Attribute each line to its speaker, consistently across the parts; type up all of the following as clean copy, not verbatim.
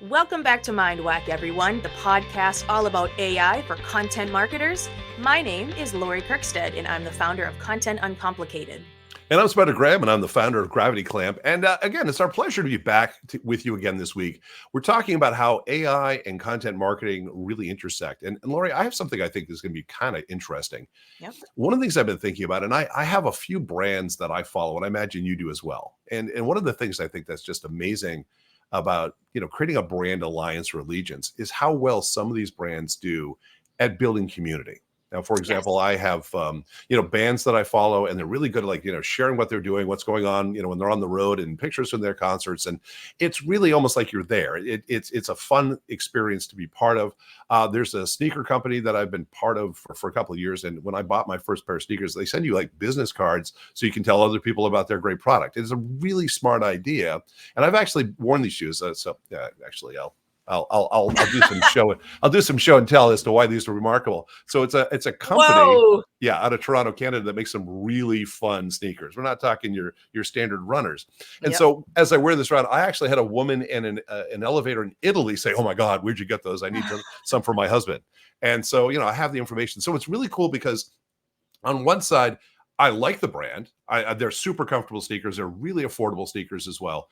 Speaker 1: Welcome back to Mindwhack, everyone, the podcast all about AI for content marketers. My name is Lori Kirksted, and I'm the founder of Content Uncomplicated.
Speaker 2: And I'm Spider Graham, and I'm the founder of Gravity Clamp. And again, it's our pleasure to be back with you again this week. We're talking about how AI and content marketing really intersect. And Lori, I have something I think is going to be kind of interesting.
Speaker 1: Yep.
Speaker 2: One of the things I've been thinking about, and I have a few brands that I follow, and I imagine you do as well. And one of the things I think that's just amazing about creating a brand alliance or allegiance is how well some of these brands do at building community. Now, for example,
Speaker 1: Yes.
Speaker 2: I have bands that I follow, and they're really good at sharing what they're doing, what's going on, when they're on the road, and pictures from their concerts, and it's really almost like you're there. It's a fun experience to be part of. There's a sneaker company that I've been part of for a couple of years, and when I bought my first pair of sneakers, they send you like business cards so you can tell other people about their great product. It's a really smart idea, and I've actually worn these shoes. Actually, I'll do some show. I'll do some show and tell as to why these are remarkable. So it's a company,
Speaker 1: Whoa.
Speaker 2: out of Toronto, Canada, that makes some really fun sneakers. We're not talking your standard runners. And
Speaker 1: Yep.
Speaker 2: so as I wear this around, I actually had a woman in an elevator in Italy say, "Oh my God, where'd you get those? I need some for my husband." And so I have the information. So it's really cool because on one side, I like the brand. They're super comfortable sneakers. They're really affordable sneakers as well.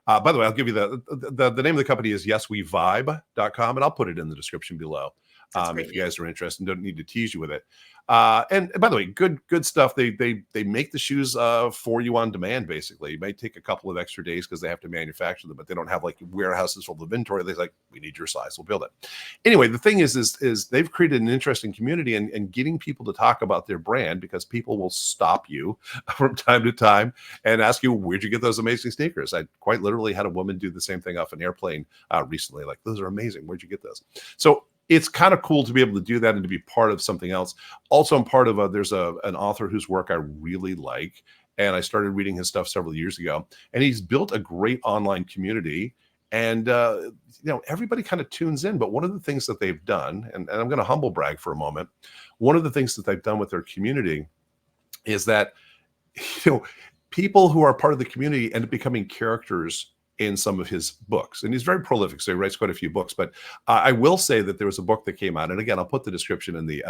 Speaker 2: By the way, I'll give you the name of the company is yeswevibe.com, and I'll put it in the description below if you guys are interested and don't need to tease you with it. And by the way, good stuff. They make the shoes for you on demand, basically. It may take a couple of extra days because they have to manufacture them, but they don't have like warehouses full of inventory. They're like, we need your size, we'll build it. Anyway, the thing is they've created an interesting community and getting people to talk about their brand, because people will stop you from time to time and ask you, where'd you get those amazing sneakers? I quite literally had a woman do the same thing off an airplane recently. Like, those are amazing. Where'd you get those? So it's kind of cool to be able to do that and to be part of something else. Also, I'm part of there's an author whose work I really like, and I started reading his stuff several years ago, and he's built a great online community, and everybody kind of tunes in. But one of the things that they've done, and I'm going to humble brag for a moment, one of the things that they've done with their community is that people who are part of the community end up becoming characters in some of his books. And he's very prolific, so he writes quite a few books. But I will say that there was a book that came out, and again, I'll put the description in the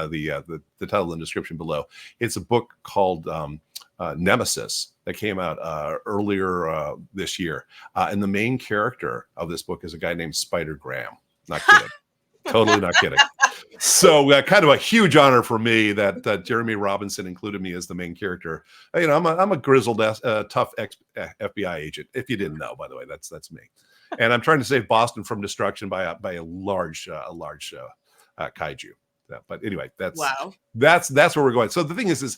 Speaker 2: title in the description below. It's a book called Nemesis that came out earlier this year. And the main character of this book is a guy named Spider Graham. Not kidding. Totally not kidding. So kind of a huge honor for me that Jeremy Robinson included me as the main character. I'm a grizzled, tough FBI agent. If you didn't know, by the way, that's me. And I'm trying to save Boston from destruction by a large kaiju. But anyway, that's where we're going. So the thing is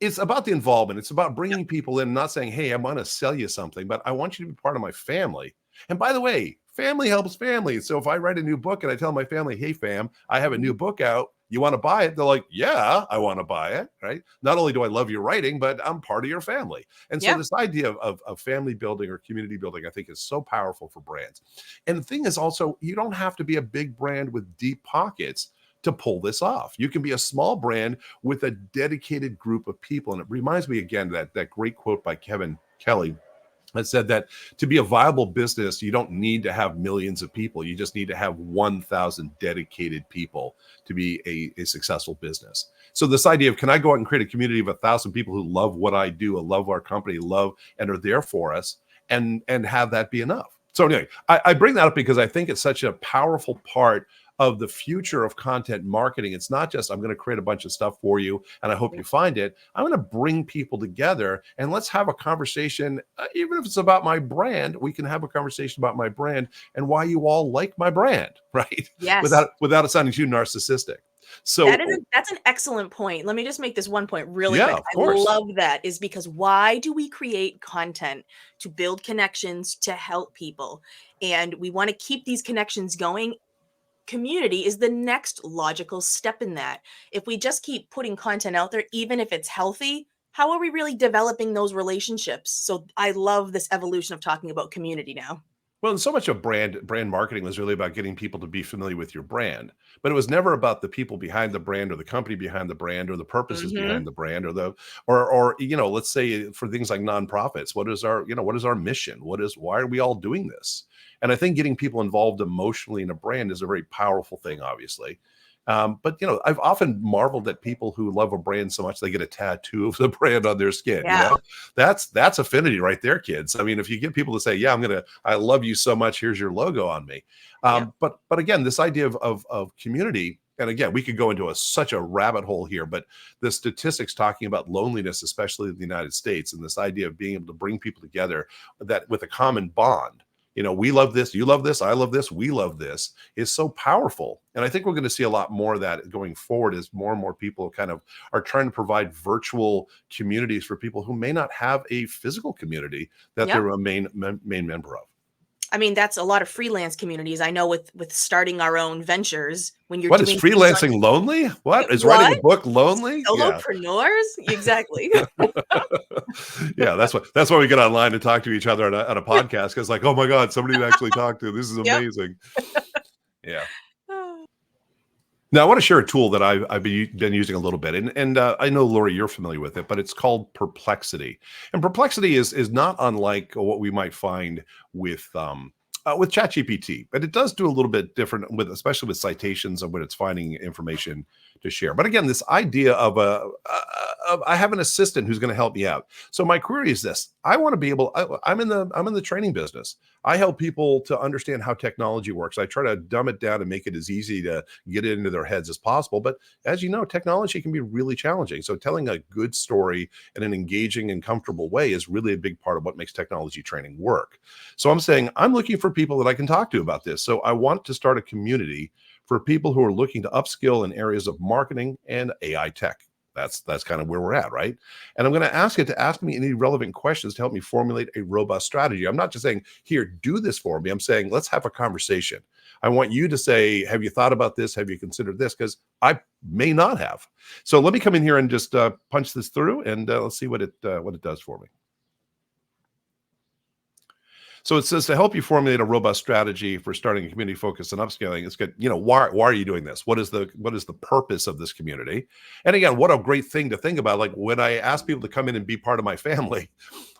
Speaker 2: it's about the involvement. It's about bringing people in, not saying, "Hey, I'm going to sell you something," but I want you to be part of my family. And by the way, family helps family. So if I write a new book and I tell my family, "Hey, fam, I have a new book out. You want to buy it?" They're like, "Yeah, I want to buy it." Right? Not only do I love your writing, but I'm part of your family. And so this idea of family building or community building, I think, is so powerful for brands. And the thing is also, you don't have to be a big brand with deep pockets to pull this off. You can be a small brand with a dedicated group of people. And it reminds me again that great quote by Kevin Kelly that said that to be a viable business, you don't need to have millions of people. You just need to have 1,000 dedicated people to be a successful business. So this idea of, can I go out and create a community of 1,000 people who love what I do, love our company, love and are there for us, and have that be enough? So anyway, I bring that up because I think it's such a powerful part of the future of content marketing. It's not just, I'm going to create a bunch of stuff for you and I hope you find it. I'm going to bring people together and let's have a conversation. Even if it's about my brand, we can have a conversation about my brand and why you all like my brand, right?
Speaker 1: Yes.
Speaker 2: Without it sounding too narcissistic. So
Speaker 1: that's an excellent point. Let me just make this one point really quick.
Speaker 2: Of course.
Speaker 1: I love that, is because why do we create content? To build connections, to help people. And we want to keep these connections going. Community is the next logical step in that. If we just keep putting content out there, even if it's healthy, how are we really developing those relationships? So I love this evolution of talking about community now.
Speaker 2: Well, and so much of brand marketing was really about getting people to be familiar with your brand, but it was never about the people behind the brand or the company behind the brand or the purposes
Speaker 1: Mhm.
Speaker 2: behind the brand or let's say for things like nonprofits, what is our mission? Why are we all doing this? And I think getting people involved emotionally in a brand is a very powerful thing, obviously. But I've often marveled at people who love a brand so much they get a tattoo of the brand on their skin.
Speaker 1: Yeah.
Speaker 2: That's affinity right there, kids. I mean, if you get people to say, "Yeah, I love you so much. Here's your logo on me."
Speaker 1: Yep.
Speaker 2: But again, this idea of community, and again, we could go into such a rabbit hole here. But the statistics talking about loneliness, especially in the United States, and this idea of being able to bring people together that with a common bond. We love this, you love this, I love this, we love this is so powerful. And I think we're going to see a lot more of that going forward as more and more people kind of are trying to provide virtual communities for people who may not have a physical community that
Speaker 1: Yep.
Speaker 2: they're a main member of.
Speaker 1: I mean, that's a lot of freelance communities. I know with starting our own ventures, when you're
Speaker 2: What is
Speaker 1: doing things on
Speaker 2: freelancing lonely? What is writing
Speaker 1: what?
Speaker 2: a book lonely? Yeah.
Speaker 1: Solopreneurs? Exactly.
Speaker 2: Yeah, that's why we get online and talk to each other on a podcast because like, oh my God, somebody to actually talk to. This is
Speaker 1: Yep.
Speaker 2: amazing. Yeah. Now, I want to share a tool that I've been using a little bit, and I know Lori, you're familiar with it, but it's called Perplexity, and Perplexity is not unlike what we might find with ChatGPT, but it does do a little bit different with, especially with citations and when it's finding information to share. But again, this idea of I have an assistant who's going to help me out. So my query is this: I want to be able. I'm in the training business. I help people to understand how technology works. I try to dumb it down and make it as easy to get it into their heads as possible. But as you know, technology can be really challenging. So telling a good story in an engaging and comfortable way is really a big part of what makes technology training work. So I'm saying I'm looking for people that I can talk to about this. So I want to start a community for people who are looking to upskill in areas of marketing and AI tech. That's kind of where we're at, right? And I'm going to ask it to ask me any relevant questions to help me formulate a robust strategy. I'm not just saying, here, do this for me. I'm saying, let's have a conversation. I want you to say, have you thought about this? Have you considered this? Because I may not have. So let me come in here and just punch this through, and let's see what it does for me. So it says to help you formulate a robust strategy for starting a community focus and upscaling. It's good. Why are you doing this? What is the purpose of this community? And again, what a great thing to think about. Like when I ask people to come in and be part of my family,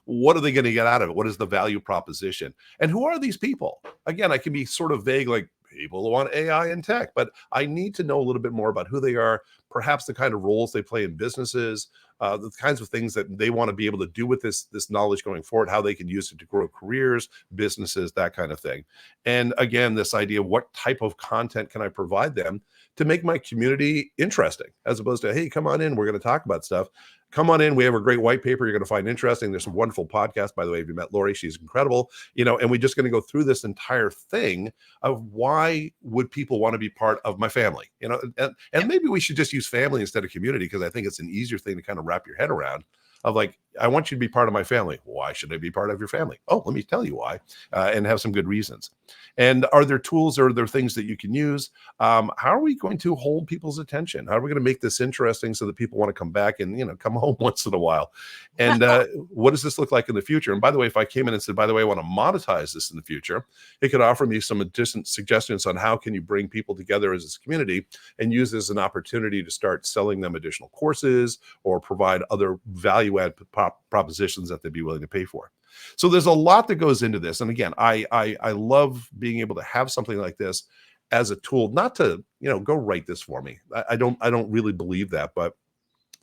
Speaker 2: what are they going to get out of it? What is the value proposition? And who are these people? Again, I can be sort of vague, like people who want AI and tech, but I need to know a little bit more about who they are, perhaps the kind of roles they play in businesses, the kinds of things that they want to be able to do with this knowledge going forward, how they can use it to grow careers, businesses, that kind of thing. And again, this idea of what type of content can I provide them to make my community interesting, as opposed to, hey, come on in, we're going to talk about stuff. Come on in. We have a great white paper you're going to find interesting. There's some wonderful podcasts, by the way. If you met Lori, she's incredible. And we're just going to go through this entire thing of why would people want to be part of my family, and maybe we should just use family instead of community, because I think it's an easier thing to kind of wrap your head around of like, I want you to be part of my family. Why should I be part of your family? Oh, let me tell you why, and have some good reasons. And are there tools or are there things that you can use? How are we going to hold people's attention? How are we going to make this interesting so that people want to come back and, come home once in a while? And what does this look like in the future? And by the way, if I came in and said, by the way, I want to monetize this in the future, it could offer me some additional suggestions on how can you bring people together as this community and use this as an opportunity to start selling them additional courses or provide other value add propositions that they'd be willing to pay for. So there's a lot that goes into this. And again, I love being able to have something like this as a tool, not to, go write this for me. I don't really believe that, but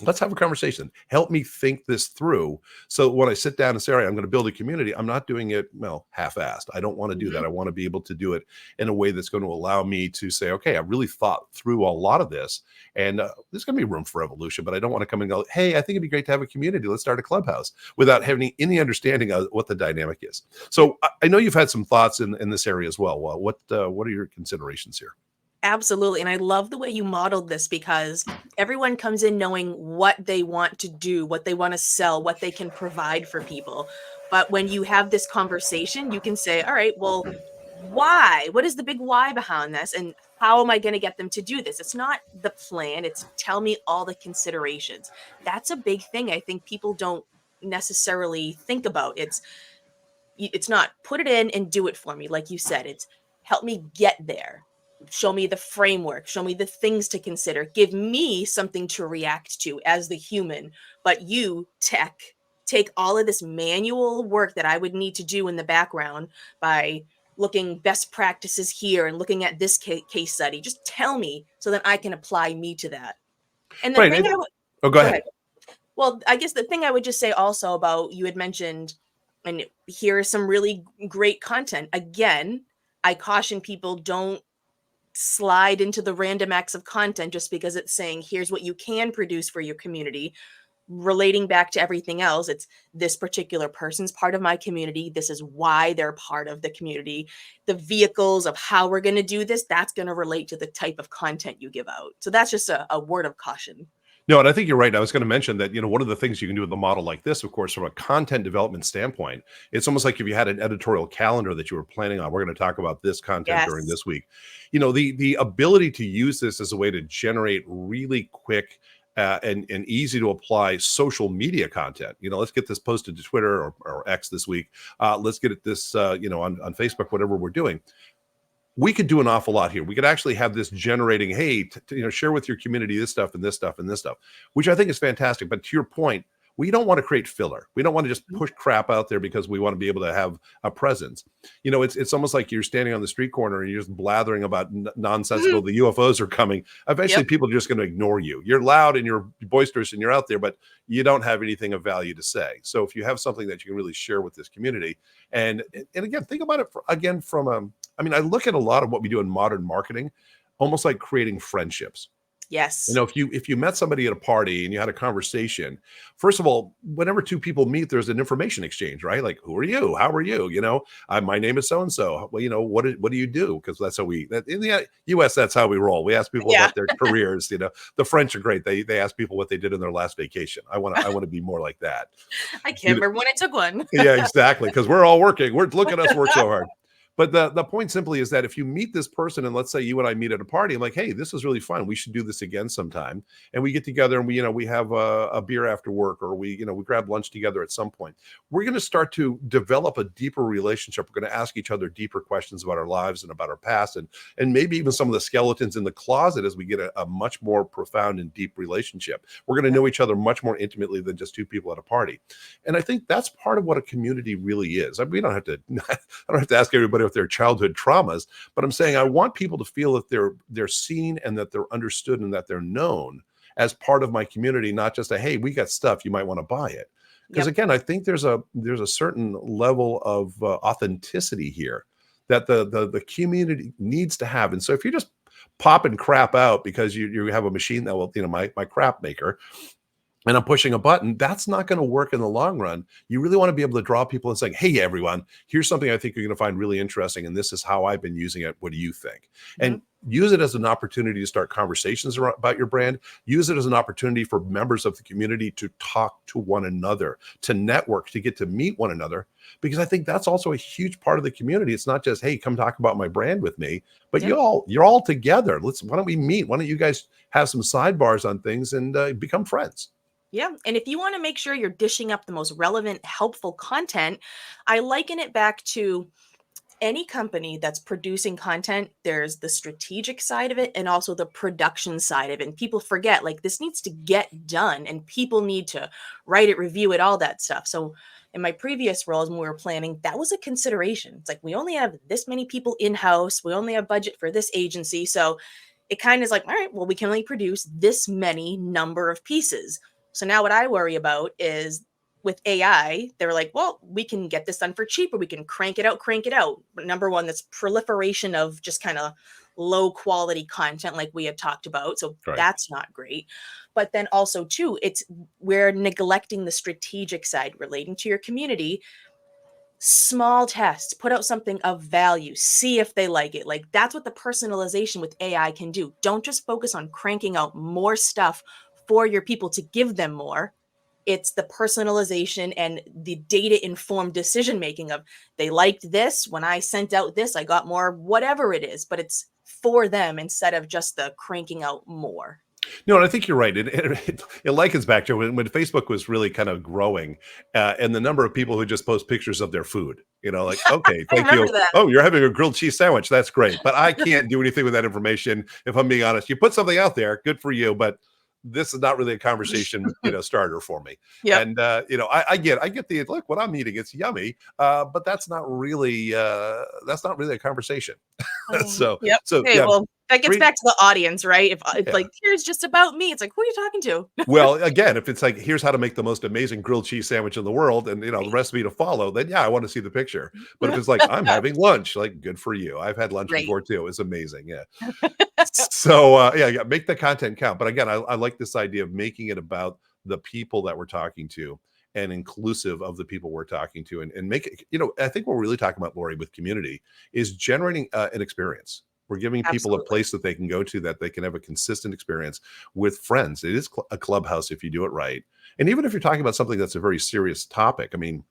Speaker 2: let's have a conversation. Help me think this through. So when I sit down and say, all right, I'm going to build a community, I'm not doing it, half-assed. I don't want to do that.
Speaker 1: Mhm.
Speaker 2: I want to be able to do it in a way that's going to allow me to say, okay, I really thought through a lot of this, and there's going to be room for evolution, but I don't want to come and go, hey, I think it'd be great to have a community. Let's start a clubhouse, without having any understanding of what the dynamic is. So I know you've had some thoughts in this area as well. What are your considerations here?
Speaker 1: Absolutely. And I love the way you modeled this, because everyone comes in knowing what they want to do, what they want to sell, what they can provide for people. But when you have this conversation, you can say, all right, well, why? What is the big why behind this? And how am I going to get them to do this? It's not the plan, it's tell me all the considerations. That's a big thing I think people don't necessarily think about. It's It's not put it in and do it for me. Like you said, it's help me get there. Show me the framework, show me the things to consider, give me something to react to as the human. But you, tech, take all of this manual work that I would need to do in the background by looking best practices here and looking at this case study. Just tell me so that I can apply me to that. And the
Speaker 2: Right.
Speaker 1: thing I would
Speaker 2: Oh, go
Speaker 1: go
Speaker 2: ahead.
Speaker 1: ahead. Well, I guess the thing I would just say also about you had mentioned, and here is some really great content. Again, I caution people, don't slide into the random acts of content just because it's saying here's what you can produce for your community. Relating back to everything else, it's this particular person's part of my community. This is why they're part of the community. The vehicles of how we're going to do this, that's going to relate to the type of content you give out. So that's just a word of caution.
Speaker 2: No, and I think you're right. I was going to mention that, one of the things you can do with a model like this, of course, from a content development standpoint, it's almost like if you had an editorial calendar that you were planning on, we're going to talk about this content during
Speaker 1: Yes.
Speaker 2: this week. The ability to use this as a way to generate really quick and easy to apply social media content. Let's get this posted to Twitter or X this week. Let's get it this, on Facebook, whatever we're doing. We could do an awful lot here. We could actually have this generating, hey, share with your community this stuff and this stuff and this stuff, which I think is fantastic. But to your point, we don't want to create filler. We don't want to just push crap out there because we want to be able to have a presence. It's almost like you're standing on the street corner and you're just blathering about nonsensical. The UFOs are coming. Eventually,
Speaker 1: Yep.
Speaker 2: people are just going to ignore you. You're loud and you're boisterous and you're out there, but you don't have anything of value to say. So if you have something that you can really share with this community, and again, think about it from I look at a lot of what we do in modern marketing, almost like creating friendships.
Speaker 1: Yes.
Speaker 2: If you met somebody at a party and you had a conversation, first of all, whenever two people meet, there's an information exchange, right? Like, who are you? How are you? My name is so and so. Well, what do you do? Because that's how in the U.S. that's how we roll. We ask people
Speaker 1: Yeah.
Speaker 2: about their careers. The French are great. They ask people what they did in their last vacation. I want to be more like that.
Speaker 1: I can't remember when I took one.
Speaker 2: Yeah, exactly. Because we're all working. Look at us work so hard. But the point simply is that if you meet this person, and let's say you and I meet at a party, I'm like, hey, this is really fun. We should do this again sometime. And we get together and we have a beer after work, or we grab lunch together at some point. We're going to start to develop a deeper relationship. We're going to ask each other deeper questions about our lives and about our past, and maybe even some of the skeletons in the closet as we get a much more profound and deep relationship. We're going to know each other much more intimately than just two people at a party. And I think that's part of what a community really is. We don't have to I don't have to ask everybody with their childhood traumas, but I'm saying I want people to feel that they're seen and that they're understood and that they're known as part of my community, not just hey, we got stuff, you might want to buy it. Because again, I think there's a certain level of authenticity here that the community needs to have. And so if you're just popping crap out because you have a machine that will, my crap maker, and I'm pushing a button, that's not going to work in the long run. You really want to be able to draw people and saying, hey, everyone, here's something I think you're going to find really interesting. And this is how I've been using it. What do you think? And use it as an opportunity to start conversations about your brand. Use it as an opportunity for members of the community to talk to one another, to network, to get to meet one another. Because I think that's also a huge part of the community. It's not just, hey, come talk about my brand with me, but you're all together. Why don't we meet? Why don't you guys have some sidebars on things and become friends?
Speaker 1: Yeah. And if you want to make sure you're dishing up the most relevant, helpful content, I liken it back to any company that's producing content. There's the strategic side of it and also the production side of it. And people forget, like, this needs to get done and people need to write it, review it, all that stuff. So in my previous roles, when we were planning, that was a consideration. It's like, we only have this many people in-house. We only have budget for this agency. So it kind of is like, all right, well, we can only produce this many number of pieces. So now what I worry about is with AI, they're like, well, we can get this done for cheaper. We can crank it out, crank it out. But number one, that's proliferation of just kind of low quality content like we had talked about. So
Speaker 2: Right.
Speaker 1: that's not great. But then also too, we're neglecting the strategic side relating to your community. Small tests, put out something of value, see if they like it. Like, that's what the personalization with AI can do. Don't just focus on cranking out more stuff for your people to give them more. It's the personalization and the data informed decision making of, they liked this when I sent out this, I got more, whatever it is, but it's for them instead of just the cranking out more.
Speaker 2: No, and I think you're right. It likens back to when Facebook was really kind of growing, and the number of people who just post pictures of their food. Like, okay,
Speaker 1: I
Speaker 2: thank
Speaker 1: remember
Speaker 2: you.
Speaker 1: that.
Speaker 2: Oh, you're having a grilled cheese sandwich. That's great. But I can't do anything with that information if I'm being honest. You put something out there, good for you, but this is not really a conversation, starter for me.
Speaker 1: Yep.
Speaker 2: And I get the look, what I'm eating, it's yummy. But that's not really a conversation. so
Speaker 1: Yep.
Speaker 2: so
Speaker 1: Hey,
Speaker 2: yeah,
Speaker 1: well, that gets
Speaker 2: great.
Speaker 1: back to the audience, right? If it's
Speaker 2: Yeah.
Speaker 1: like, here's just about me, it's like, who are you talking to?
Speaker 2: Well, again, if it's like, here's how to make the most amazing grilled cheese sandwich in the world and the recipe to follow, then yeah, I want to see the picture. But if it's like, I'm having lunch, like good for you. I've had lunch
Speaker 1: Great.
Speaker 2: before too. It's amazing. Yeah. So yeah, make the content count. But again, I like this idea of making it about the people that we're talking to and inclusive of the people we're talking to and make it, I think what we're really talking about, Lori, with community is generating an experience. We're giving people a
Speaker 1: Absolutely.
Speaker 2: place that they can go to that they can have a consistent experience with friends. It is a clubhouse if you do it right. And even if you're talking about something that's a very serious topic, I mean,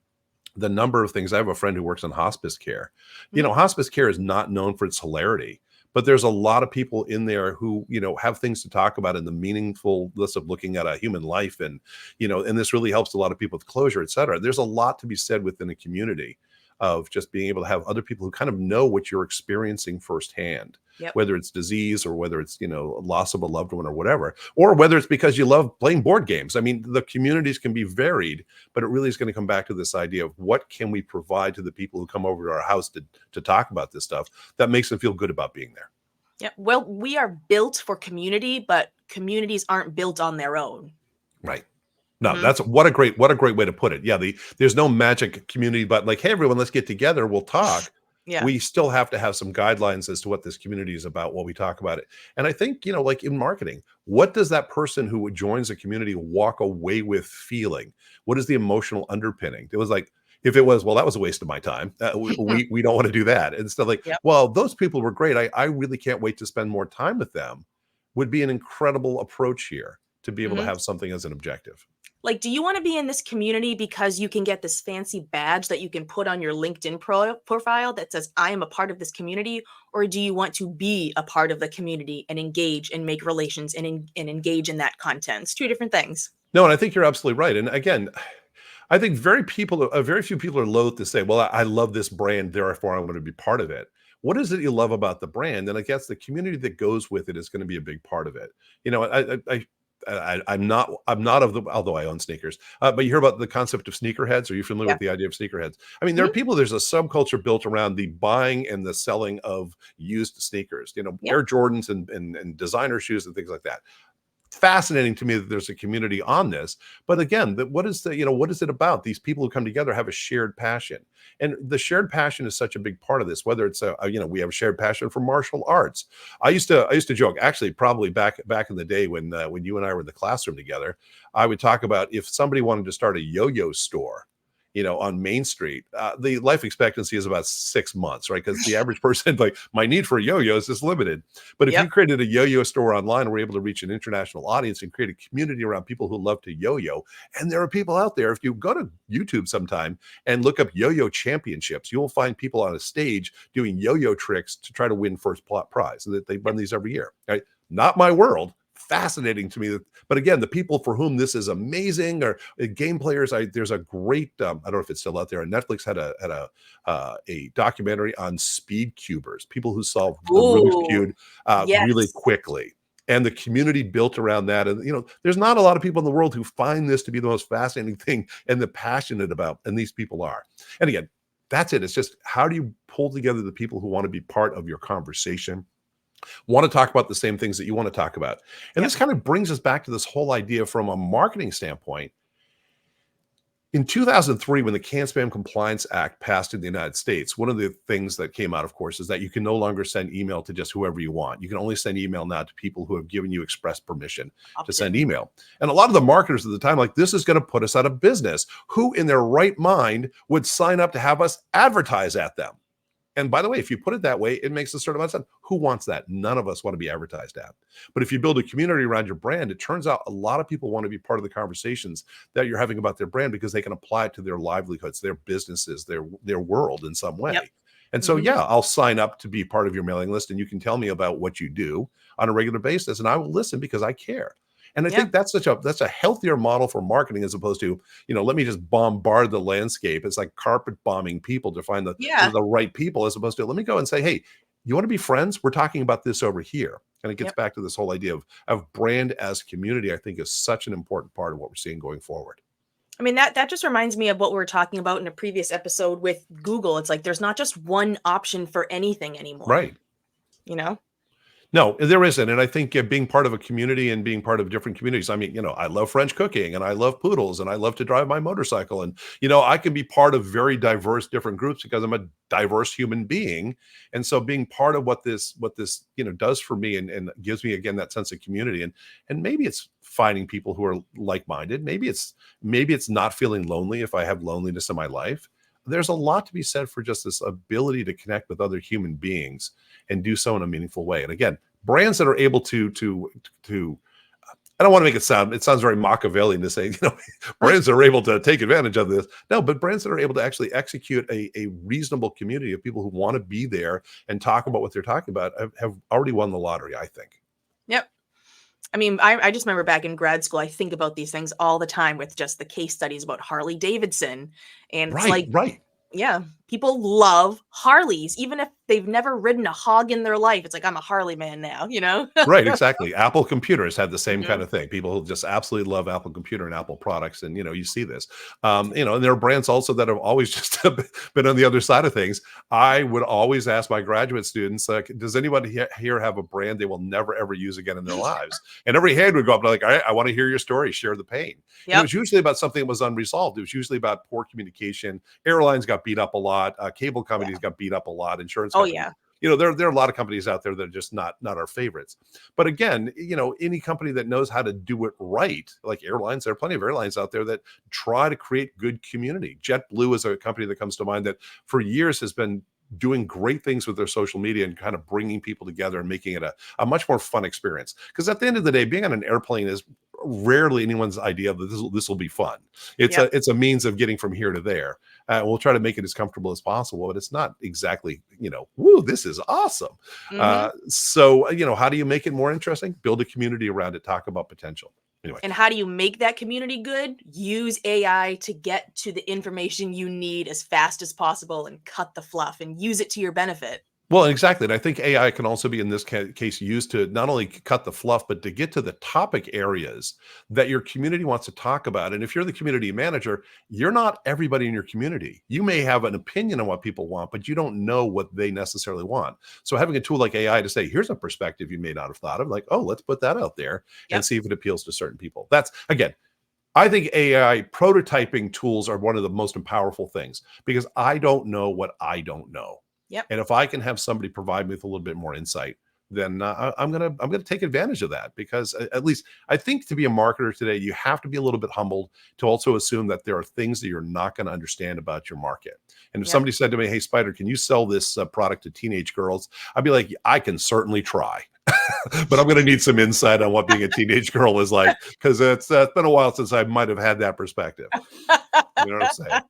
Speaker 2: the number of things. I have a friend who works on hospice care.
Speaker 1: Mhm.
Speaker 2: Hospice care is not known for its hilarity, but there's a lot of people in there who, have things to talk about in the meaningfulness of looking at a human life. And this really helps a lot of people with closure, et cetera. There's a lot to be said within a community of just being able to have other people who kind of know what you're experiencing firsthand,
Speaker 1: Yep.
Speaker 2: whether it's disease or whether it's, loss of a loved one or whatever, or whether it's because you love playing board games. I mean, the communities can be varied, but it really is going to come back to this idea of what can we provide to the people who come over to our house to talk about this stuff that makes them feel good about being there.
Speaker 1: Yep. Well, we are built for community, but communities aren't built on their own.
Speaker 2: Right. No,
Speaker 1: Mhm.
Speaker 2: that's what a great way to put it. Yeah, there's no magic community, but like, hey, everyone, let's get together. We'll talk.
Speaker 1: Yeah.
Speaker 2: We still have to have some guidelines as to what this community is about while we talk about it. And I think, like in marketing, what does that person who joins a community walk away with feeling? What is the emotional underpinning? It was like, if it was, well, that was a waste of my time. We don't want to do that. Instead, like,
Speaker 1: Yep.
Speaker 2: well, those people were great. I really can't wait to spend more time with them. Would be an incredible approach here to be able to
Speaker 1: Mhm.
Speaker 2: have something as an objective.
Speaker 1: Like, do you wanna be in this community because you can get this fancy badge that you can put on your LinkedIn profile that says, "I am a part of this community," or do you want to be a part of the community and engage and make relations and engage in that content? It's 2 different things.
Speaker 2: No, and I think you're absolutely right. And again, I think very few people are loath to say, "Well, I love this brand, therefore I want to be part of it." What is it you love about the brand? And I guess the community that goes with it is going to be a big part of it. I'm not of the, although I own sneakers, but you hear about the concept of sneakerheads. Are you familiar
Speaker 1: Yeah.
Speaker 2: with the idea of sneakerheads? I mean, there are
Speaker 1: Mhm.
Speaker 2: people. There's a subculture built around the buying and the selling of used sneakers.
Speaker 1: Yep.
Speaker 2: Air Jordans and designer shoes and things like that. Fascinating to me that there's a community on this. But again, what is it about? These people who come together have a shared passion, and the shared passion is such a big part of this. Whether it's we have a shared passion for martial arts. I used to joke, actually, probably back in the day when you and I were in the classroom together. I would talk about if somebody wanted to start a yo-yo store, on Main Street, the life expectancy is about 6 months, right? Because the average person, like, my need for yo-yos is limited. But if you
Speaker 1: Yep.
Speaker 2: created a yo-yo store online, and we're able to reach an international audience and create a community around people who love to yo-yo. And there are people out there. If you go to YouTube sometime and look up yo-yo championships, you will find people on a stage doing yo-yo tricks to try to win first prize. And that they run these every year. Right? Not my world. Fascinating to me. But again, the people for whom this is amazing are game players. There's a great, I don't know if it's still out there. Netflix had a documentary on speed cubers, people who solve the Rubik's
Speaker 1: Ooh,
Speaker 2: cube really
Speaker 1: yes.
Speaker 2: quickly. And the community built around that. And, there's not a lot of people in the world who find this to be the most fascinating thing and the passionate about. And these people are. And again, that's it. It's just, how do you pull together the people who want to be part of your conversation, want to talk about the same things that you want to talk about? And this
Speaker 1: Yep.
Speaker 2: kind of brings us back to this whole idea from a marketing standpoint. In 2003, when the Can-Spam Compliance Act passed in the United States, one of the things that came out, of course, is that you can no longer send email to just whoever you want. You can only send email now to people who have given you express permission to
Speaker 1: Opt
Speaker 2: send
Speaker 1: in.
Speaker 2: email. And a lot of the marketers at the time, like, this is going to put us out of business. Who in their right mind would sign up to have us advertise at them? And by the way, if you put it that way, it makes a certain amount of sense. Who wants that? None of us want to be advertised at. But if you build a community around your brand, it turns out a lot of people want to be part of the conversations that you're having about their brand because they can apply it to their livelihoods, their businesses, their world in some
Speaker 1: Yep.
Speaker 2: way. And so,
Speaker 1: Mhm.
Speaker 2: yeah, I'll sign up to be part of your mailing list and you can tell me about what you do on a regular basis and I will listen because I care. And I
Speaker 1: Yeah.
Speaker 2: think that's a healthier model for marketing as opposed to, let me just bombard the landscape. It's like carpet bombing people to find
Speaker 1: Yeah.
Speaker 2: the right people as opposed to let me go and say, hey, you want to be friends? We're talking about this over here. And it gets
Speaker 1: Yep.
Speaker 2: back to this whole idea of brand as community, I think is such an important part of what we're seeing going forward.
Speaker 1: I mean, that just reminds me of what we were talking about in a previous episode with Google. It's like there's not just one option for anything anymore,
Speaker 2: Right.
Speaker 1: you know?
Speaker 2: No, there isn't, and I think, being part of a community and being part of different communities, I mean, I love French cooking, and I love poodles, and I love to drive my motorcycle, and, I can be part of very diverse different groups because I'm a diverse human being, and so being part of what this, does for me and gives me, again, that sense of community, and maybe it's finding people who are like-minded, maybe it's not feeling lonely if I have loneliness in my life. There's a lot to be said for just this ability to connect with other human beings and do so in a meaningful way. And again, brands that are able to I don't want to make it sounds very Machiavellian to say, brands that are able to take advantage of this. No, but brands that are able to actually execute a reasonable community of people who want to be there and talk about what they're talking about have already won the lottery, I think.
Speaker 1: Yep. I mean, I just remember back in grad school, I think about these things all the time with just the case studies about Harley Davidson. And it's
Speaker 2: Right,
Speaker 1: like,
Speaker 2: right.
Speaker 1: yeah, people love Harleys, even if they've never ridden a hog in their life. It's like, I'm a Harley man now, you know?
Speaker 2: Right, exactly. Apple computers had the same kind
Speaker 1: Mhm.
Speaker 2: of thing. People just absolutely love Apple computer and Apple products, and you see this. And there are brands also that have always just been on the other side of things. I would always ask my graduate students, like, does anybody here have a brand they will never ever use again in their lives? And every hand would go up, like, all right, I want to hear your story, share the pain. And it
Speaker 1: Yep.
Speaker 2: was usually about something that was unresolved. It was usually about poor communication. Airlines got beat up a lot. Cable companies
Speaker 1: Yeah.
Speaker 2: got beat up a lot. Insurance
Speaker 1: Oh,
Speaker 2: companies.
Speaker 1: yeah.
Speaker 2: There are a lot of companies out there that are just not our favorites. But again, any company that knows how to do it right, like airlines, there are plenty of airlines out there that try to create good community. JetBlue is a company that comes to mind that for years has been doing great things with their social media and kind of bringing people together and making it a much more fun experience. Because at the end of the day, being on an airplane is rarely anyone's idea that this will be fun. It's
Speaker 1: Yep.
Speaker 2: a means of getting from here to there. We'll try to make it as comfortable as possible, but it's not exactly, woo, this is awesome.
Speaker 1: Mhm.
Speaker 2: So, how do you make it more interesting? Build a community around it, talk about potential. Anyway,
Speaker 1: And how do you make that community good? Use AI to get to the information you need as fast as possible and cut the fluff and use it to your benefit.
Speaker 2: well, exactly. And I think AI can also be in this case used to not only cut the fluff, but to get to the topic areas that your community wants to talk about. And if you're the community manager, you're not everybody in your community. You may have an opinion on what people want, but you don't know what they necessarily want. So having a tool like AI to say, here's a perspective you may not have thought of, like, oh, let's put that out there and
Speaker 1: Yep.
Speaker 2: see if it appeals to certain people. That's again, I think AI prototyping tools are one of the most powerful things because I don't know what I don't know.
Speaker 1: Yep.
Speaker 2: And if I can have somebody provide me with a little bit more insight, then I'm gonna take advantage of that because at least I think to be a marketer today, you have to be a little bit humbled to also assume that there are things that you're not going to understand about your market. And if
Speaker 1: Yep.
Speaker 2: somebody said to me, "Hey, Spider, can you sell this product to teenage girls?" I'd be like, "I can certainly try." But I'm going to need some insight on what being a teenage girl is like because it's been a while since I might have had that perspective. You know what I'm saying?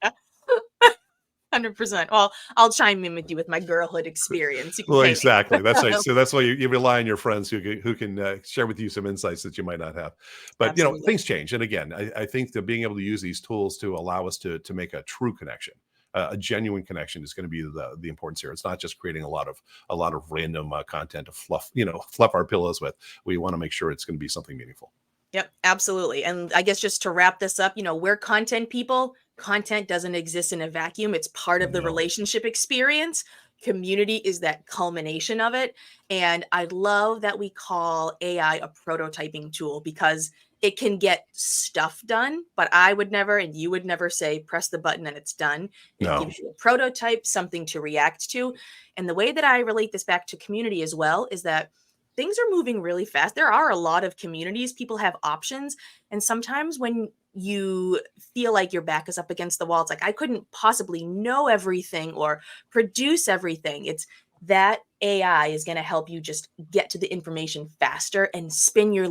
Speaker 1: 100%. Well, I'll chime in with you with my girlhood experience. You can
Speaker 2: Well,
Speaker 1: pay me.
Speaker 2: exactly. That's right. So that's why you rely on your friends who can share with you some insights that you might not have. But
Speaker 1: Absolutely.
Speaker 2: things change, and again, I think that being able to use these tools to allow us to make a true connection, a genuine connection, is going to be the importance here. It's not just creating a lot of random content to fluff our pillows with. We want to make sure it's going to be something meaningful.
Speaker 1: Yep, absolutely. And I guess just to wrap this up, we're content people. Content doesn't exist in a vacuum. It's part of the
Speaker 2: No,
Speaker 1: relationship experience. Community is that culmination of it. And I love that we call AI a prototyping tool because it can get stuff done, but I would never, and you would never say, press the button and it's done. It
Speaker 2: no,
Speaker 1: gives you a prototype, something to react to. And the way that I relate this back to community as well is that things are moving really fast. There are a lot of communities, people have options. And sometimes when you feel like your back is up against the wall, it's like, I couldn't possibly know everything or produce everything. It's that AI is going to help you just get to the information faster and spin your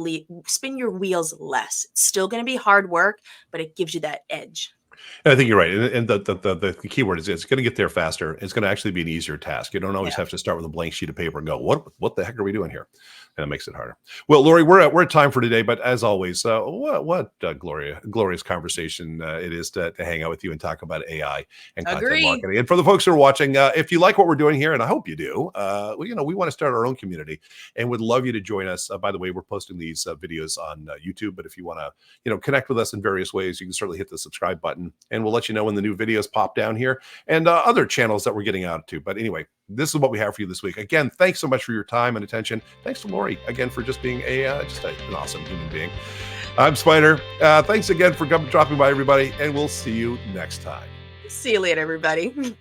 Speaker 1: wheels less. It's still going to be hard work, but it gives you that edge.
Speaker 2: I think you're right. And the key word is it's going to get there faster. It's going to actually be an easier task. You don't always
Speaker 1: Yeah.
Speaker 2: have to start with a blank sheet of paper and go, what the heck are we doing here? And it makes it harder. Well, Lori, we're at time for today, but as always, glorious conversation it is to hang out with you and talk about AI and content
Speaker 1: Agree.
Speaker 2: marketing. And for the folks who are watching, if you like what we're doing here, and I hope you do, we want to start our own community and would love you to join us. By the way, we're posting these videos on YouTube, but if you want to connect with us in various ways, you can certainly hit the subscribe button and we'll let you know when the new videos pop down here and other channels that we're getting out to. But anyway, this is what we have for you this week. Again, thanks so much for your time and attention. Thanks to Lori again for just being an awesome human being. I'm Spider. Thanks again for dropping by, everybody, and we'll see you next time.
Speaker 1: See you later, everybody.